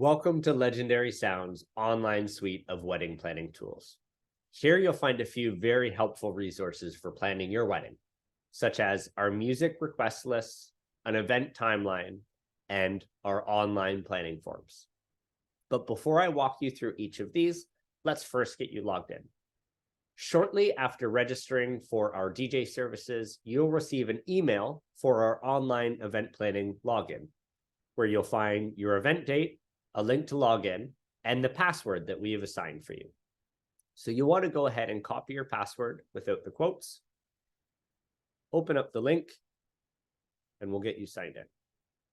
Welcome to Legendary Sound's online suite of wedding planning tools. Here you'll find a few very helpful resources for planning your wedding, such as our music request lists, an event timeline, and our online planning forms. But before I walk you through each of these, let's first get you logged in. Shortly after registering for our DJ services, you'll receive an email for our online event planning login, where you'll find your event date, a link to log in, and the password that we have assigned for you. So you want to go ahead and copy your password without the quotes, open up the link, and we'll get you signed in.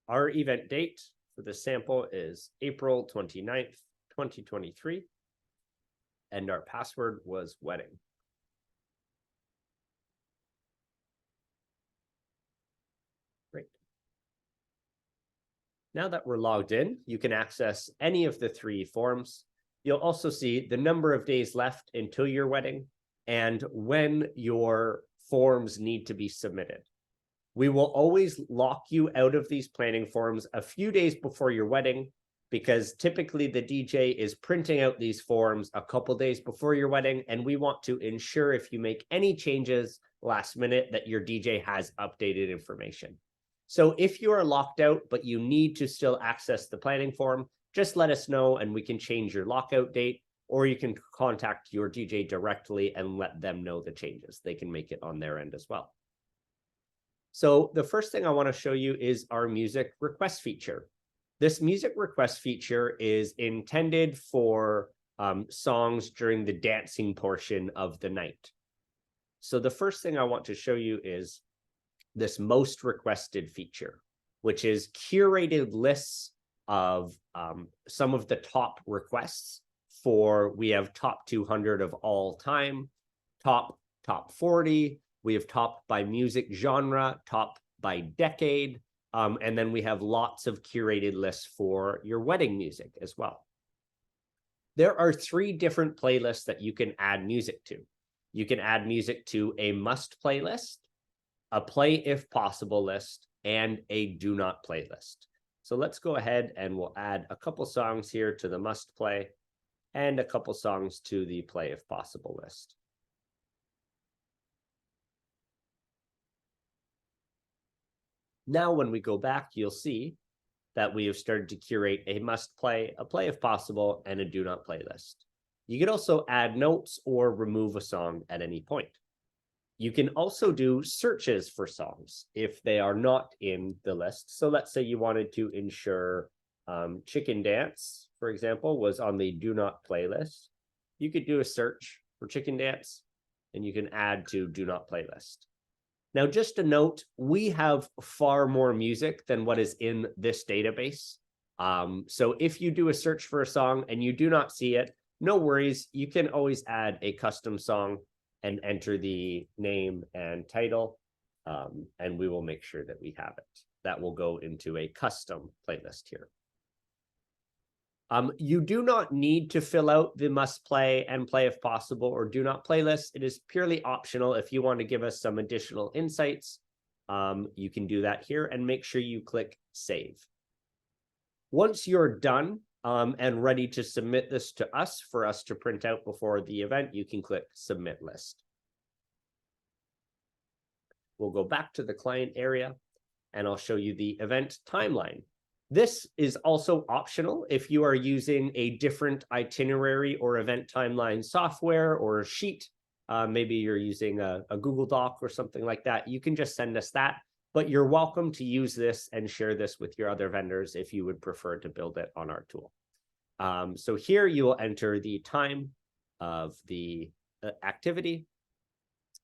Our event date for the sample is April 29th, 2023, and our password was wedding. Great. Now that we're logged in, you can access any of the three forms. You'll also see the number of days left until your wedding and when your forms need to be submitted. We will always lock you out of these planning forms a few days before your wedding, because typically the DJ is printing out these forms a couple days before your wedding, and we want to ensure if you make any changes last minute that your DJ has updated information. So if you are locked out, but you need to still access the planning form, just let us know and we can change your lockout date, or you can contact your DJ directly and let them know the changes. They can make it on their end as well. So the first thing I want to show you is our music request feature. This music request feature is intended for songs during the dancing portion of the night. So the first thing I want to show you is this most requested feature, which is curated lists of some of the top requests for, we have top 200 of all time, top 40, we have top by music genre, top by decade, and then we have lots of curated lists for your wedding music as well. There are 3 different playlists that you can add music to. You can add music to a must playlist, a play if possible list, and a do not play list. So let's go ahead and we'll add a couple songs here to the must play and a couple songs to the play if possible list. Now, when we go back, you'll see that we have started to curate a must play, a play if possible, and a do not play list. You can also add notes or remove a song at any point. You can also do searches for songs if they are not in the list. So let's say you wanted to ensure Chicken Dance, for example, was on the do not play list. You could do a search for Chicken Dance and you can add to do not play list. Now, just a note, we have far more music than what is in this database. So if you do a search for a song and you do not see it, no worries. You can always add a custom song and enter the name and title, and we will make sure that we have it. That will go into a custom playlist here. You do not need to fill out the must play and play if possible or do not playlist. It is purely optional. If you want to give us some additional insights, you can do that here and make sure you click save. Once you're done and ready to submit this to us for us to print out before the event, you can click submit list. We'll go back to the client area and I'll show you the event timeline. This is also optional if you are using a different itinerary or event timeline software or sheet. Maybe you're using a Google Doc or something like that. You can just send us that, but you're welcome to use this and share this with your other vendors if you would prefer to build it on our tool. So here you will enter the time of the activity,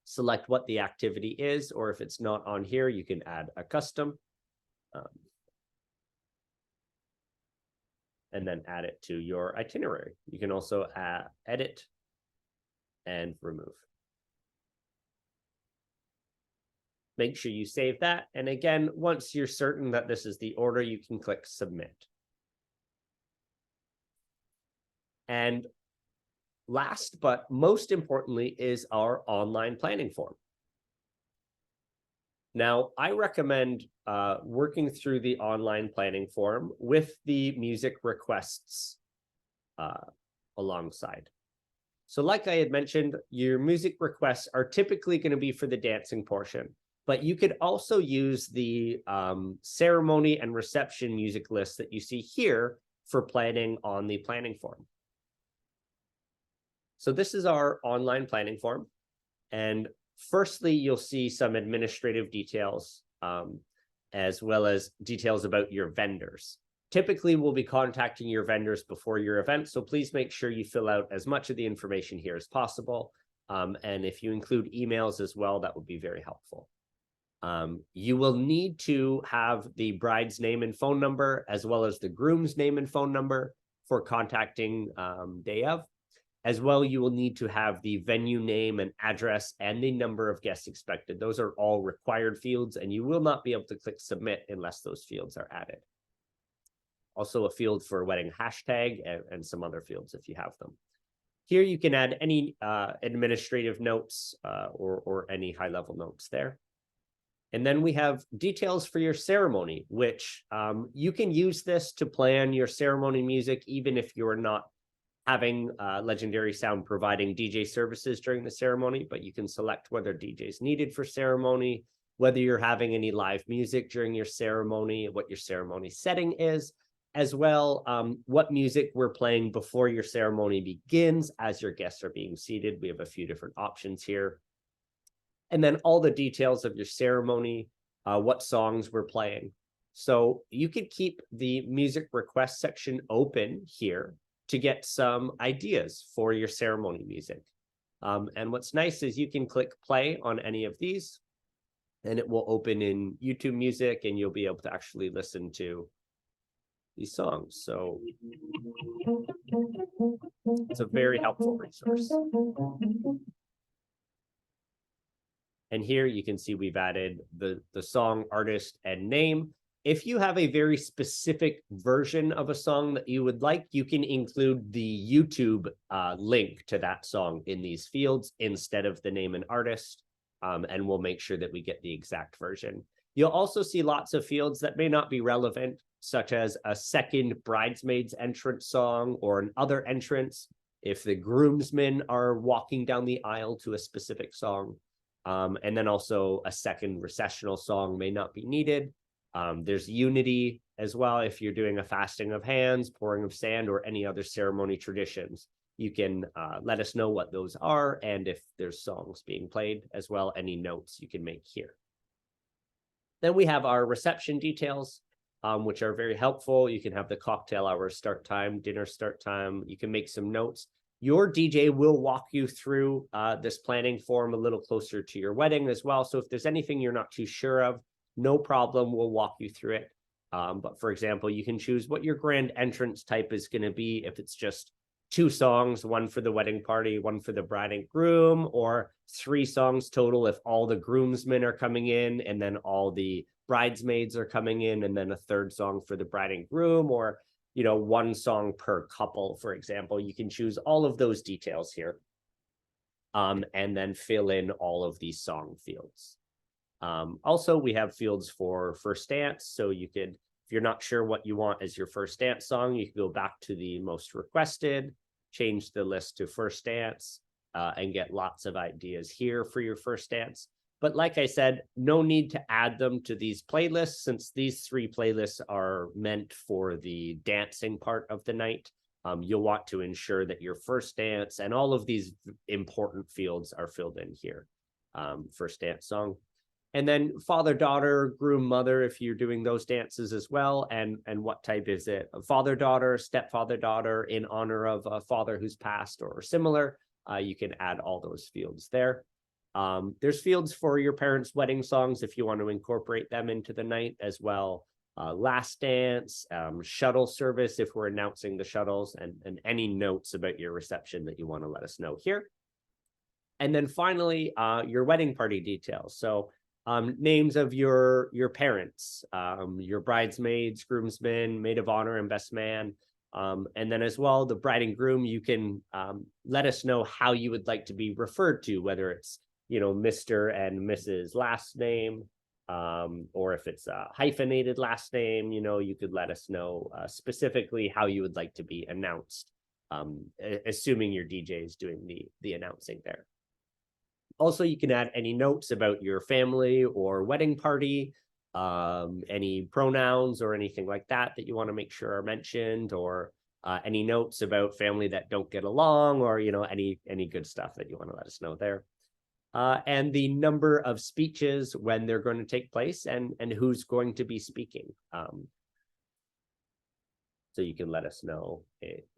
select what the activity is, or if it's not on here, you can add a custom. And then add it to your itinerary. You can also edit and remove. Make sure you save that. And again, once you're certain that this is the order, you can click submit. And last, but most importantly, is our online planning form. Now, I recommend working through the online planning form with the music requests alongside. So like I had mentioned, your music requests are typically going to be for the dancing portion, but you could also use the ceremony and reception music list that you see here for planning on the planning form. So this is our online planning form. And firstly, you'll see some administrative details, as well as details about your vendors. Typically, we'll be contacting your vendors before your event, so please make sure you fill out as much of the information here as possible. And if you include emails as well, that would be very helpful. You will need to have the bride's name and phone number, as well as the groom's name and phone number for contacting day of. As well, you will need to have the venue name and address and the number of guests expected. Those are all required fields, and you will not be able to click submit unless those fields are added. Also a field for wedding hashtag and some other fields if you have them. Here you can add any administrative notes or any high-level notes there. And then we have details for your ceremony, which you can use this to plan your ceremony music, even if you're not having Legendary Sound providing DJ services during the ceremony, but you can select whether DJ is needed for ceremony, whether you're having any live music during your ceremony, what your ceremony setting is, as well what music we're playing before your ceremony begins as your guests are being seated. We have a few different options here. And then all the details of your ceremony, what songs we're playing. So you could keep the music request section open here to get some ideas for your ceremony music. And what's nice is you can click play on any of these, and it will open in YouTube Music, and you'll be able to actually listen to these songs. So it's a very helpful resource. And here you can see we've added the song, artist, and name. If you have a very specific version of a song that you would like, you can include the YouTube link to that song in these fields instead of the name and artist, and we'll make sure that we get the exact version. You'll also see lots of fields that may not be relevant, such as a second bridesmaid's entrance song or an other entrance, if the groomsmen are walking down the aisle to a specific song. And then also a second recessional song may not be needed. There's unity as well. If you're doing a fasting of hands, pouring of sand, or any other ceremony traditions, you can let us know what those are, and if there's songs being played as well, any notes you can make here. Then we have our reception details, which are very helpful. You can have the cocktail hour start time, dinner start time. You can make some notes. Your DJ will walk you through this planning form a little closer to your wedding as well. So if there's anything you're not too sure of, no problem, we'll walk you through it. But for example, you can choose what your grand entrance type is going to be. If it's just 2 songs, one for the wedding party, one for the bride and groom, or 3 songs total if all the groomsmen are coming in and then all the bridesmaids are coming in, and then a 3rd song for the bride and groom, or 1 song per couple, for example. You can choose all of those details here, and then fill in all of these song fields. Also, we have fields for first dance. So you could, if you're not sure what you want as your first dance song, you can go back to the most requested, change the list to first dance, and get lots of ideas here for your first dance. But like I said, no need to add them to these playlists, since these 3 playlists are meant for the dancing part of the night. You'll want to ensure that your first dance and all of these important fields are filled in here. First dance song. And then father, daughter, groom, mother, if you're doing those dances as well. And what type is it? Father, daughter, stepfather, daughter, in honor of a father who's passed or similar. You can add all those fields there. There's fields for your parents' wedding songs if you want to incorporate them into the night as well. Last dance, shuttle service if we're announcing the shuttles, and any notes about your reception that you want to let us know here. And then finally, your wedding party details. So names of your parents, your bridesmaids, groomsmen, maid of honor, and best man. And then as well, the bride and groom, you can let us know how you would like to be referred to, whether it's, Mr. and Mrs. last name, or if it's a hyphenated last name, you could let us know specifically how you would like to be announced, assuming your DJ is doing the announcing there. Also, you can add any notes about your family or wedding party, any pronouns or anything like that you want to make sure are mentioned, or any notes about family that don't get along, or any good stuff that you want to let us know there. And the number of speeches when they're going to take place, and who's going to be speaking. So you can let us know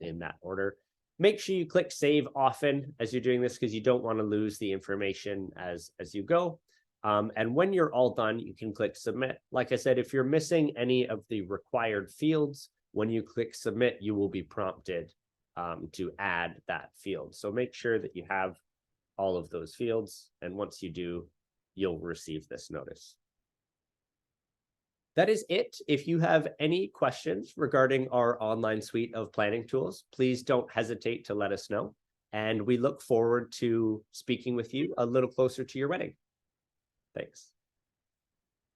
in that order. Make sure you click save often as you're doing this, because you don't want to lose the information as you go. And when you're all done, you can click submit. Like I said, if you're missing any of the required fields, when you click submit, you will be prompted to add that field. So make sure that you have all of those fields. And once you do, you'll receive this notice. That is it. If you have any questions regarding our online suite of planning tools, please don't hesitate to let us know. And we look forward to speaking with you a little closer to your wedding. Thanks.